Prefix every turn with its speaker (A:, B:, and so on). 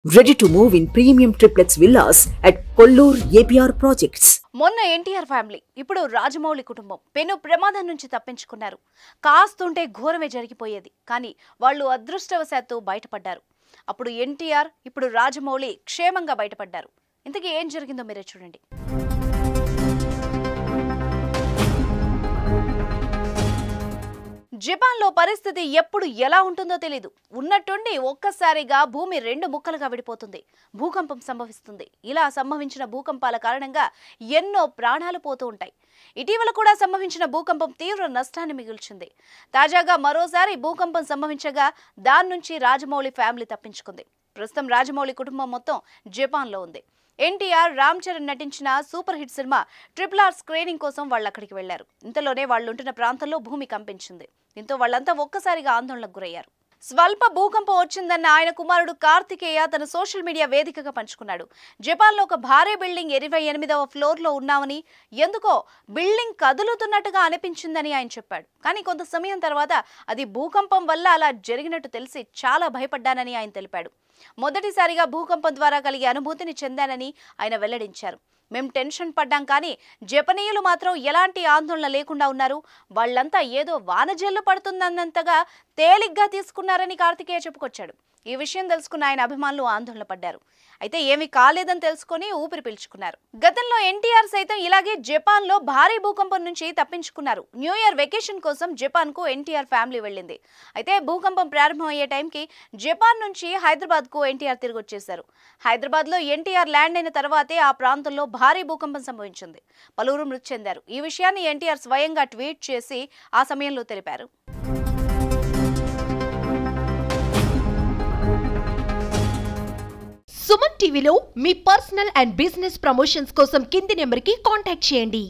A: Ready to move in premium triplex villas at Kollur APR Projects.
B: మొన్న NTR family ఇప్పుడు రాజమౌళి కుటుంబం పెను ప్రమాదం నుంచి తప్పించుకున్నారు. కాస్తుంటే ఘోరమే జరిగిపోయేది. కానీ వాళ్ళు అదృష్టవశాత్తు బయటపడ్డారు. అప్పుడు ఎన్టీఆర్ ఇప్పుడు రాజమౌళి క్షేమంగా బయటపడ్డారు. ఇంతకీ ఏం జరిగిందో మీరే చూడండి. జపాన్లో పరిస్థితి ఎప్పుడు ఎలా ఉంటుందో తెలీదు. ఉన్నట్టుండి ఒక్కసారిగా భూమి రెండు ముక్కలుగా విడిపోతుంది. భూకంపం సంభవిస్తుంది. ఇలా సంభవించిన భూకంపాల కారణంగా ఎన్నో ప్రాణాలు పోతూ ఉంటాయి. ఇటీవల కూడా సంభవించిన భూకంపం తీవ్ర నష్టాన్ని మిగిల్చింది. తాజాగా మరోసారి భూకంపం సంభవించగా దాని నుంచి రాజమౌళి ఫ్యామిలీ తప్పించుకుంది. ప్రస్తుతం రాజమౌళి కుటుంబం మొత్తం జపాన్లో ఉంది. ఎన్టీఆర్, రామ్ చరణ్ నటించిన super hit cinema RRR screening కోసం వాళ్ళు అక్కడికి వెళ్లారు. ఇంతలోనే వాళ్ళు ఉంటున్న ప్రాంతంలో భూమి కంపించింది. దీంతో వాళ్ళంతా ఒక్కసారిగా ఆందోళనకు గురయ్యారు. స్వల్ప భూకంపం వచ్చిందన్న ఆయన కుమారుడు కార్తికేయ తన సోషల్ మీడియా వేదికగా పంచుకున్నాడు. జపాన్లో ఒక భారీ బిల్డింగ్ 28వ ఫ్లోర్లో ఉన్నామని, ఎందుకో బిల్డింగ్ కదులుతున్నట్టుగా అనిపించిందని ఆయన చెప్పాడు. కానీ కొంత సమయం తర్వాత అది భూకంపం వల్ల అలా జరిగినట్టు తెలిసి చాలా భయపడ్డానని ఆయన తెలిపాడు. మొదటిసారిగా భూకంపం ద్వారా కలిగే అనుభూతిని చెందానని ఆయన వెల్లడించారు. మేం టెన్షన్ పడ్డాం, కానీ జపనీయులు మాత్రం ఎలాంటి ఆందోళన లేకుండా ఉన్నారు. వాళ్ళంతా ఏదో వానజల్లు పడుతుందన్నంతగా తేలిగ్గా తీసుకున్నారని కార్తికేయ చెప్పుకొచ్చాడు. ఈ విషయం తెలుసుకున్న ఆయన అభిమానులు ఆందోళన పడ్డారు. అయితే ఏమీ కాలేదని తెలుసుకుని ఊపిరి పీల్చుకున్నారు. గతంలో ఎన్టీఆర్ సైతం ఇలాగే జపాన్లో భారీ భూకంపం నుంచి తప్పించుకున్నారు. న్యూ ఇయర్ వెకేషన్ కోసం జపాన్కు ఎన్టీఆర్ ఫ్యామిలీ వెళ్ళింది. అయితే భూకంపం ప్రారంభం అయ్యే టైంకి జపాన్ నుంచి హైదరాబాద్కు ఎన్టీఆర్ తిరిగి వచ్చేశారు. హైదరాబాద్లో ఎన్టీఆర్ ల్యాండ్ అయిన తర్వాతే ఆ ప్రాంతంలో భారీ భూకంపం సంభవించింది. పలువురు మృతి చెందారు. ఈ విషయాన్ని ఎన్టీఆర్ స్వయంగా ట్వీట్ చేసి ఆ సమయంలో తెలిపారు.
C: సుమన్ టీవీలో మీ పర్సనల్ అండ్ బిజినెస్ ప్రమోషన్స్ కోసం కింది నెంబర్కి కాంటాక్ట్ చేయండి.